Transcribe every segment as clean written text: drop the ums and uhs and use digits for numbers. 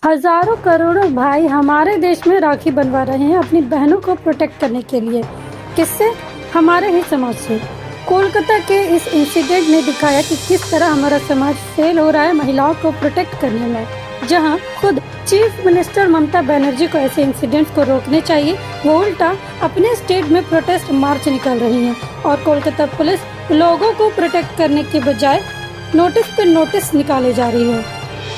हजारों करोड़ों भाई हमारे देश में राखी बनवा रहे हैं अपनी बहनों को प्रोटेक्ट करने के लिए। किससे? हमारे ही समाज से। कोलकाता के इस इंसिडेंट ने दिखाया कि किस तरह हमारा समाज फेल हो रहा है महिलाओं को प्रोटेक्ट करने में। जहां खुद चीफ मिनिस्टर ममता बनर्जी को ऐसे इंसिडेंट्स को रोकने चाहिए, वो उल्टा अपने स्टेट में प्रोटेस्ट मार्च निकाल रही हैं और कोलकाता पुलिस लोगों को प्रोटेक्ट करने के बजाय नोटिस पे नोटिस निकाले जा रही है।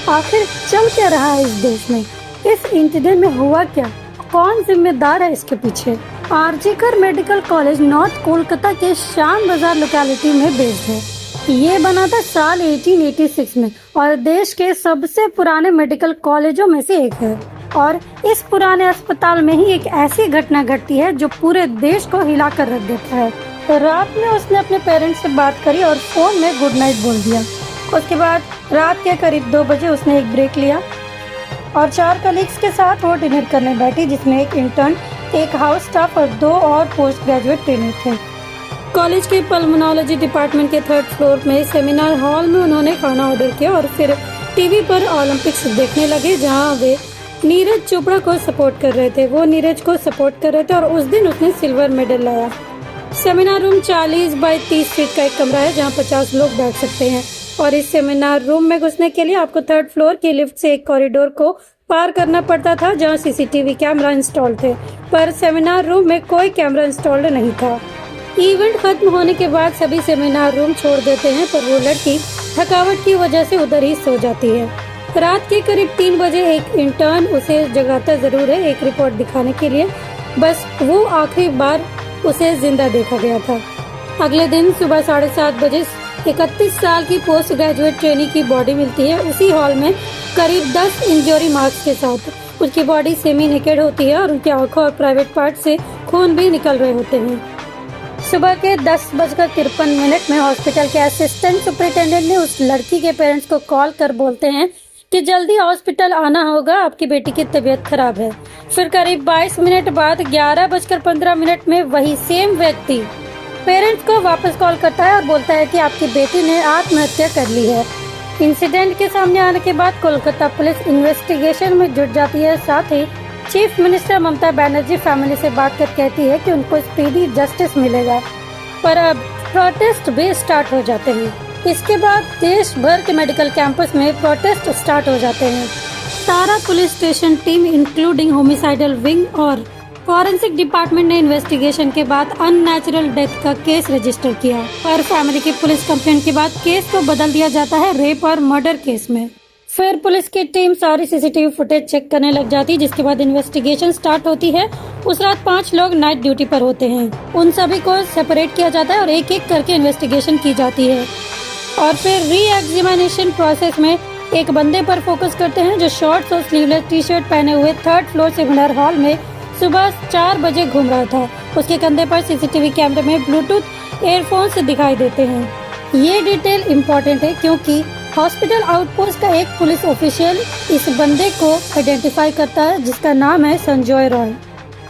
आखिर चल क्या रहा है इस देश में? इस इंसिडेंट में हुआ क्या? कौन जिम्मेदार है इसके पीछे? RG Kar medical college north Kolkata के श्याम बाजार लोकेलिटी में बेस्ड है। ये बना था साल 1886 में और देश के सबसे पुराने मेडिकल कॉलेजों में से एक है। और इस पुराने अस्पताल में ही एक ऐसी घटना घटती है जो पूरे देश को हिला कर रख देता है। तो रात में उसने अपने पेरेंट्स से बात करी और फोन में गुड नाइट बोल दिया। उसके बाद रात के करीब 2 बजे उसने एक ब्रेक लिया और 4 कलीग्स के साथ वो डिनर करने बैठी, जिसमें एक इंटर्न, एक हाउस स्टाफ और 2 और पोस्ट ग्रेजुएट ट्रेनर थे। कॉलेज के पल्मोनोलॉजी डिपार्टमेंट के 3rd फ्लोर में सेमिनार हॉल में उन्होंने खाना ऑर्डर किया और फिर टीवी पर ओलंपिक्स देखने लगे, जहां वे नीरज चोपड़ा को सपोर्ट कर रहे थे। वो नीरज को सपोर्ट कर रहे थे और उस दिन उसने सिल्वर मेडल लाया। सेमिनार रूम 40 बाई 30 फीट का एक कमरा है जहाँ 50 लोग बैठ सकते हैं और इस सेमिनार रूम में घुसने के लिए आपको 3rd फ्लोर की लिफ्ट से एक कॉरिडोर को पार करना पड़ता था जहां सीसीटीवी कैमरा इंस्टॉल थे, पर सेमिनार रूम में कोई कैमरा इंस्टॉल्ड नहीं था। इवेंट खत्म होने के बाद सभी सेमिनार रूम छोड़ देते हैं, पर वो लड़की थकावट की वजह से उधर ही सो जाती है। रात के करीब 3 बजे एक इंटर्न उसे जगाता जरूर है एक रिपोर्ट दिखाने के लिए, बस वो आखिरी बार उसे जिंदा देखा गया था। अगले दिन सुबह 7:30 बजे 31 साल की पोस्ट ग्रेजुएट ट्रेनी की बॉडी मिलती है उसी हॉल में करीब 10 इंजरी मार्क्स के साथ। उसकी बॉडी सेमी नेकेड होती है और उनकी आंखों और प्राइवेट पार्ट से खून भी निकल रहे होते हैं। सुबह के 10:53 में हॉस्पिटल के असिस्टेंट सुपरिटेंडेंट ने उस लड़की के पेरेंट्स को कॉल कर बोलते हैं कि जल्दी हॉस्पिटल आना होगा, आपकी बेटी की तबीयत खराब है। फिर करीब 22 मिनट बाद 11:15 में वही सेम व्यक्ति पेरेंट्स को वापस कॉल करता है और बोलता है कि आपकी बेटी ने आत्महत्या कर ली है। इंसिडेंट के सामने आने के बाद कोलकाता पुलिस इन्वेस्टिगेशन में जुट जाती है। साथ ही chief minister Mamata Banerjee family से बात कर कहती है कि उनको स्पीडी जस्टिस मिलेगा, पर अब प्रोटेस्ट भी स्टार्ट हो जाते हैं। इसके बाद देश भर के मेडिकल कैंपस में प्रोटेस्ट स्टार्ट हो जाते हैं। सारा police station team including homicidal wing और फॉरेंसिक डिपार्टमेंट ने इन्वेस्टिगेशन के बाद अननेचुरल डेथ का केस रजिस्टर किया, पर फैमिली की पुलिस कंप्लेंट के बाद केस को बदल दिया जाता है रेप और मर्डर केस में। फिर पुलिस की टीम सारी सीसीटीवी फुटेज चेक करने लग जाती है, जिसके बाद इन्वेस्टिगेशन स्टार्ट होती है। उस रात 5 लोग नाइट ड्यूटी पर होते हैं, उन सभी को सेपरेट किया जाता है और एक एक करके इन्वेस्टिगेशन की जाती है। और फिर री एग्जामिनेशन प्रोसेस में एक बंदे पर फोकस करते हैं जो शॉर्ट्स और स्लीवलेस टी-शर्ट पहने हुए 3rd फ्लोर सेमिनार हॉल में सुबह 4 बजे घूम रहा था। उसके कंधे पर सीसीटीवी कैमरे में ब्लूटूथ एयरफोन्स दिखाई देते हैं। ये डिटेल इम्पोर्टेंट है क्योंकि हॉस्पिटल आउटपोस्ट का एक पुलिस ऑफिशियल इस बंदे को आइडेंटिफाई करता है, जिसका नाम है संजय रॉय।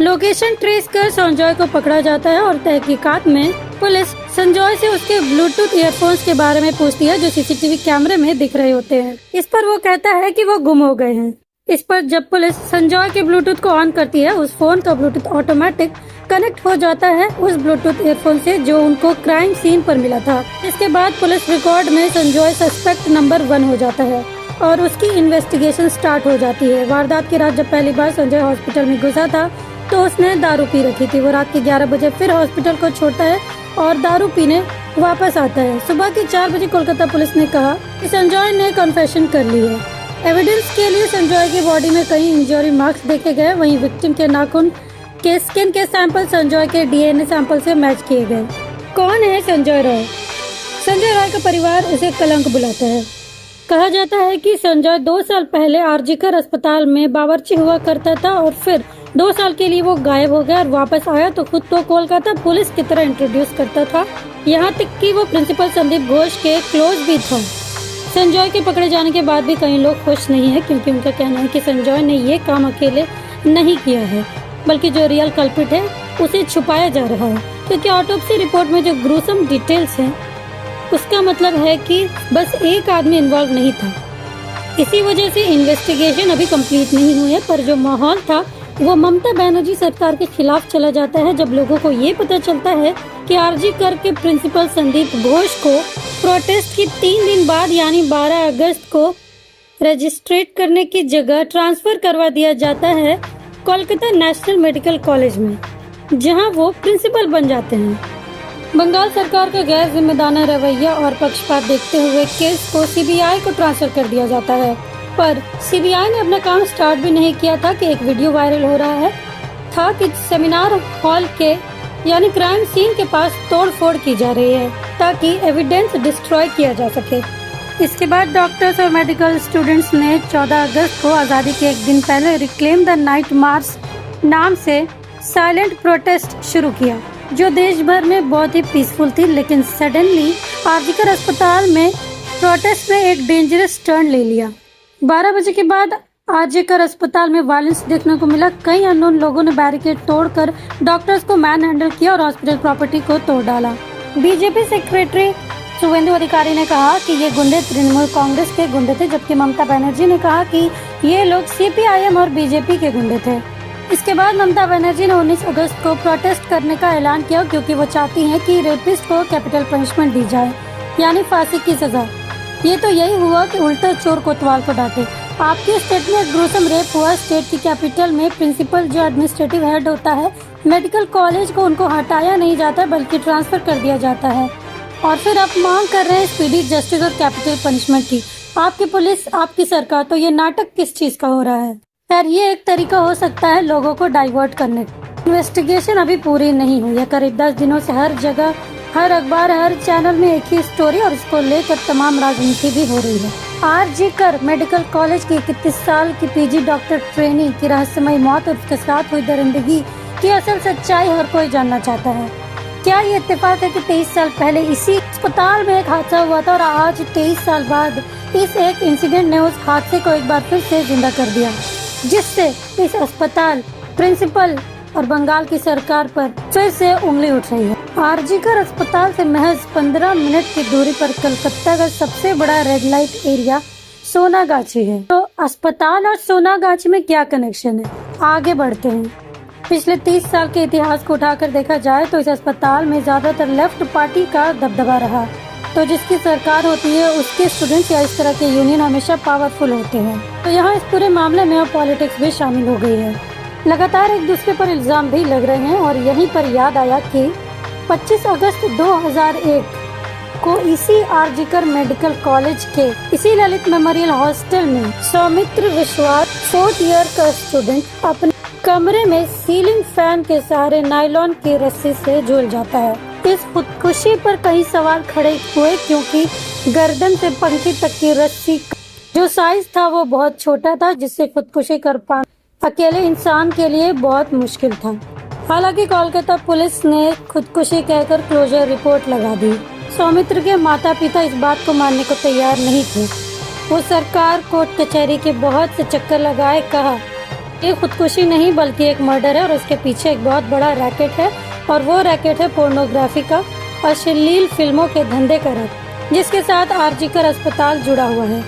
लोकेशन ट्रेस कर संजय को पकड़ा जाता है और तहकीकात में पुलिस संजय से उसके ब्लूटूथ ईयरफोन्स के बारे में पूछती है जो सीसीटीवी कैमरे में दिख रहे होते हैं। इस पर वो कहता है कि वो गुम हो गए हैं। इस पर जब पुलिस संजय के ब्लूटूथ को ऑन करती है, उस फोन का ब्लूटूथ ऑटोमेटिक कनेक्ट हो जाता है उस ब्लूटूथ ईयरफोन से जो उनको क्राइम सीन पर मिला था। इसके बाद पुलिस रिकॉर्ड में संजय सस्पेक्ट नंबर 1 हो जाता है और उसकी इन्वेस्टिगेशन स्टार्ट हो जाती है। वारदात की रात जब पहली बार संजय हॉस्पिटल में घुसा था तो उसने दारू पी रखी थी। वो रात के 11 बजे फिर हॉस्पिटल को छोड़ता है और दारू पीने वापस आता है। सुबह के 4 बजे कोलकाता पुलिस ने कहा कि संजय ने कन्फेशन कर ली है। एविडेंस के लिए संजय की बॉडी में कई इंजरी मार्क्स देखे गए, वहीं विक्टिम के नाखून के स्किन के सैंपल संजय के डीएनए सैंपल से मैच किए गए। कौन है संजय रॉय? संजय रॉय का परिवार उसे कलंक बुलाता है। कहा जाता है कि संजय 2 साल पहले आरजीकर अस्पताल में बावर्ची हुआ करता था और फिर 2 साल के लिए वो गायब हो गया और वापस आया तो खुद को कोलकाता पुलिस की तरह इंट्रोड्यूस करता था, यहाँ तक कि वो प्रिंसिपल संदीप घोष के क्लोज भी था। संजय के पकड़े जाने के बाद भी कई लोग खुश नहीं है क्योंकि उनका कहना है कि संजय ने ये काम अकेले नहीं किया है, बल्कि जो रियल कल्प्रिट है उसे छुपाया जा रहा है, क्योंकि ऑटोप्सी रिपोर्ट में जो ग्रूसम डिटेल्स हैं उसका मतलब है कि बस एक आदमी इन्वॉल्व नहीं था। इसी वजह से इन्वेस्टिगेशन अभी कंप्लीट नहीं हुई है, पर जो माहौल था वो ममता बनर्जी सरकार के खिलाफ चला जाता है जब लोगों को ये पता चलता है कि आरजी कर के प्रिंसिपल संदीप घोष को प्रोटेस्ट की 3 दिन बाद यानी 12 अगस्त को रजिस्ट्रेट करने की जगह ट्रांसफर करवा दिया जाता है कोलकाता नेशनल मेडिकल कॉलेज में, जहां वो प्रिंसिपल बन जाते हैं। बंगाल सरकार का गैर जिम्मेदाराना रवैया और पक्षपात देखते हुए केस को सीबीआई को ट्रांसफर कर दिया जाता है, पर सीबीआई ने अपना काम स्टार्ट भी नहीं किया था कि एक वीडियो वायरल हो रहा था कि सेमिनार हॉल के यानी क्राइम सीन के पास तोड़फोड़ की जा रही है ताकि एविडेंस डिस्ट्रॉय किया जा सके। इसके बाद डॉक्टर्स और मेडिकल स्टूडेंट्स ने 14 अगस्त को आज़ादी के एक दिन पहले रिक्लेम द नाइट मार्च नाम से साइलेंट प्रोटेस्ट शुरू किया, जो देश भर में बहुत ही पीसफुल थी। लेकिन सडनली आरजीकर अस्पताल में प्रोटेस्ट ने एक डेंजरस टर्न ले लिया। 12 बजे के बाद आरजीकर अस्पताल में वायलेंस देखने को मिला। कई अननोन लोगों ने बैरिकेड तोड़कर डॉक्टर्स को मैन हैंडल किया और हॉस्पिटल प्रॉपर्टी को तोड़ डाला। बीजेपी सेक्रेटरी शुभेंदु अधिकारी ने कहा कि ये गुंडे तृणमूल कांग्रेस के गुंडे थे, जबकि ममता बनर्जी ने कहा कि ये लोग सीपीआईएम और बीजेपी के गुंडे थे। इसके बाद ममता बनर्जी ने 19 अगस्त को प्रोटेस्ट करने का ऐलान किया, क्योंकि वो चाहती हैं कि रेपिस्ट को कैपिटल पनिशमेंट दी जाए, यानी फांसी की सजा। ये तो यही हुआ कि उल्टा चोर कोतवाल को डांटे। आपके स्टेट में ग्रोसम रेप हुआ। स्टेट की कैपिटल में प्रिंसिपल जो एडमिनिस्ट्रेटिव हेड होता है मेडिकल कॉलेज को, उनको हटाया नहीं जाता बल्कि ट्रांसफर कर दिया जाता है। और फिर आप मांग कर रहे हैं स्पीडी जस्टिस और कैपिटल पनिशमेंट की। आपकी पुलिस, आपकी सरकार, तो ये नाटक किस चीज का हो रहा है? खैर, ये एक तरीका हो सकता है लोगों को डाइवर्ट करने का। इन्वेस्टिगेशन अभी पूरी नहीं हुई है। करीब 10 दिनों से हर जगह, हर अखबार, हर चैनल में एक ही स्टोरी और उसको लेकर तमाम राजनीति भी हो रही है। आरजी कर मेडिकल कॉलेज की 31 साल की पीजी डॉक्टर ट्रेनी की रहस्यमयी मौत और उसके साथ हुई दरिंदगी की असल सच्चाई हर कोई जानना चाहता है। क्या ये इत्तेफाक है कि 23 साल पहले इसी अस्पताल में एक हादसा हुआ था और आज 23 साल बाद इस एक इंसिडेंट ने उस हादसे को एक बार फिर से जिंदा कर दिया, जिससे इस अस्पताल, प्रिंसिपल और बंगाल की सरकार पर फिर से उंगली उठ रही है। आरजीकर अस्पताल से महज 15 मिनट की दूरी पर कलकत्ता का सबसे बड़ा रेड लाइट एरिया सोनागाछी है। तो अस्पताल और सोनागाछी में क्या कनेक्शन है? आगे बढ़ते हैं। पिछले 30 साल के इतिहास को उठाकर देखा जाए तो इस अस्पताल में ज्यादातर लेफ्ट पार्टी का दबदबा रहा। तो जिसकी सरकार होती है उसके स्टूडेंट्स या इस तरह के यूनियन हमेशा पावरफुल होते हैं। तो यहाँ इस पूरे मामले में अब पॉलिटिक्स भी शामिल हो गई है। लगातार एक दूसरे पर इल्जाम भी लग रहे हैं और यहीं पर याद आया कि 25 अगस्त 2001 को इसी आरजीकर मेडिकल कॉलेज के इसी ललित मेमोरियल हॉस्टल में सौमित्र विश्वास 4th ईयर का स्टूडेंट अपने कमरे में सीलिंग फैन के सहारे नायलॉन की रस्सी से झूल जाता है। इस खुदकुशी पर कई सवाल खड़े हुए, क्योंकि गर्दन से पंखी तक की रस्सी जो साइज था वो बहुत छोटा था, जिससे खुदकुशी कर पाना अकेले इंसान के लिए बहुत मुश्किल था। हालांकि कोलकाता पुलिस ने खुदकुशी कहकर क्लोजर रिपोर्ट लगा दी। सौमित्र के माता पिता इस बात को मानने को तैयार नहीं थे। वो सरकार, कोर्ट कचहरी के बहुत से चक्कर लगाए, कहा ये खुदकुशी नहीं बल्कि एक मर्डर है और उसके पीछे एक बहुत बड़ा रैकेट है, और वो रैकेट है पोर्नोग्राफी का, अश्लील फिल्मों के धंधे का रैकेट, जिसके साथ आरजीकर अस्पताल जुड़ा हुआ है।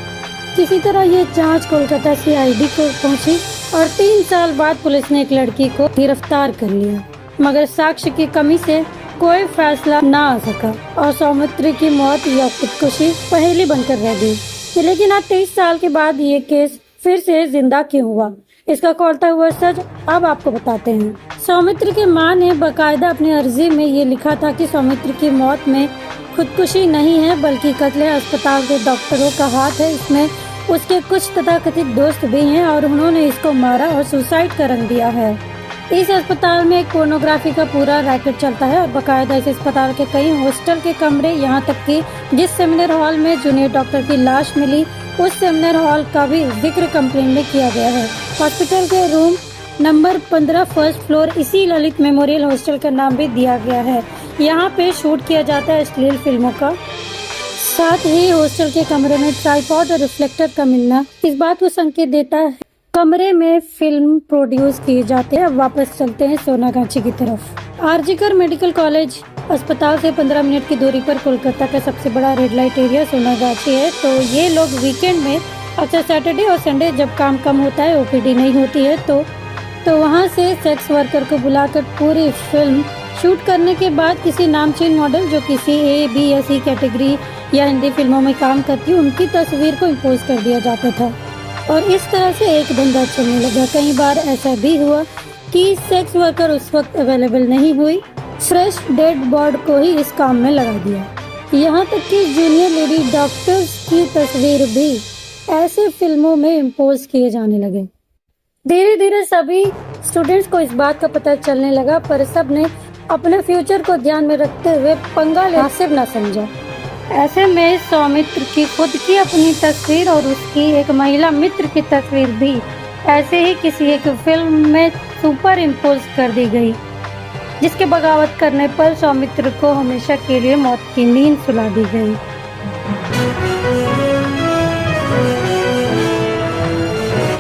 किसी तरह ये जांच कोलकाता सीआईडी को पहुंची और 3 साल बाद पुलिस ने एक लड़की को गिरफ्तार कर लिया, मगर साक्ष्य की कमी से कोई फैसला न आ सका और सौमित्र की मौत या खुदकुशी पहेली बनकर रह गई। लेकिन आज 23 साल के बाद ये केस फिर से जिंदा क्यों हुआ, इसका खोलता हुआ सच अब आपको बताते हैं। सौमित्र की मां ने बकायदा अपनी अर्जी में ये लिखा था कि सौमित्र की मौत में खुदकुशी नहीं है बल्कि कत्ल है। अस्पताल के डॉक्टरों का हाथ है इसमें, उसके कुछ तथाकथित दोस्त भी हैं और उन्होंने इसको मारा और सुसाइड का रंग दिया है। इस अस्पताल में एक पोर्नोग्राफी का पूरा रैकेट चलता है और बकायदा इस अस्पताल के कई हॉस्टल के कमरे, यहाँ तक कि जिस सेमिनार हॉल में जूनियर डॉक्टर की लाश मिली उस सेमिनार हॉल का भी जिक्र कंप्लेन में किया गया है। हॉस्पिटल के रूम नंबर 15 फर्स्ट फ्लोर इसी ललित मेमोरियल हॉस्टल का नाम भी दिया गया है। यहाँ पे शूट किया जाता है अश्लील फिल्मों का। साथ ही हॉस्टल के कमरे में ट्राइपॉड और रिफ्लेक्टर का मिलना इस बात को संकेत देता है कमरे में फिल्म प्रोड्यूस किए जाते हैं। अब वापस चलते हैं सोनागाछी की तरफ। आरजीकर मेडिकल कॉलेज अस्पताल से 15 मिनट की दूरी पर कोलकाता का सबसे बड़ा रेड लाइट एरिया सोनागाछी है। तो ये लोग वीकेंड में अच्छा, सैटरडे और संडे जब काम कम होता है, ओपीडी नहीं होती है, तो वहाँ से सेक्स वर्कर को बुलाकर पूरी फिल्म शूट करने के बाद किसी नामचीन मॉडल जो किसी ए, बी या सी कैटेगरी या हिंदी फिल्मों में काम करती उनकी तस्वीर को इम्पोज कर दिया जाता था और इस तरह से एक धंधा चलने लगा। कई बार ऐसा भी हुआ कि सेक्स वर्कर उस वक्त अवेलेबल नहीं हुई, फ्रेश डेड बॉडी को ही इस काम में लगा दिया। यहाँ तक कि जूनियर लेडी डॉक्टर्स की तस्वीर भी ऐसे फिल्मों में इम्पोज किए जाने लगे। धीरे धीरे सभी स्टूडेंट्स को इस बात का पता चलने लगा, पर सब ने अपने फ्यूचर को ध्यान में रखते हुए पंगा मुनासिब न समझा। ऐसे में सौमित्र की खुद की अपनी तस्वीर और उसकी एक महिला मित्र की तस्वीर भी ऐसे ही किसी एक फिल्म में सुपर इम्पोज कर दी गई, जिसके बगावत करने पर सौमित्र को हमेशा के लिए मौत की नींद सुला दी गई।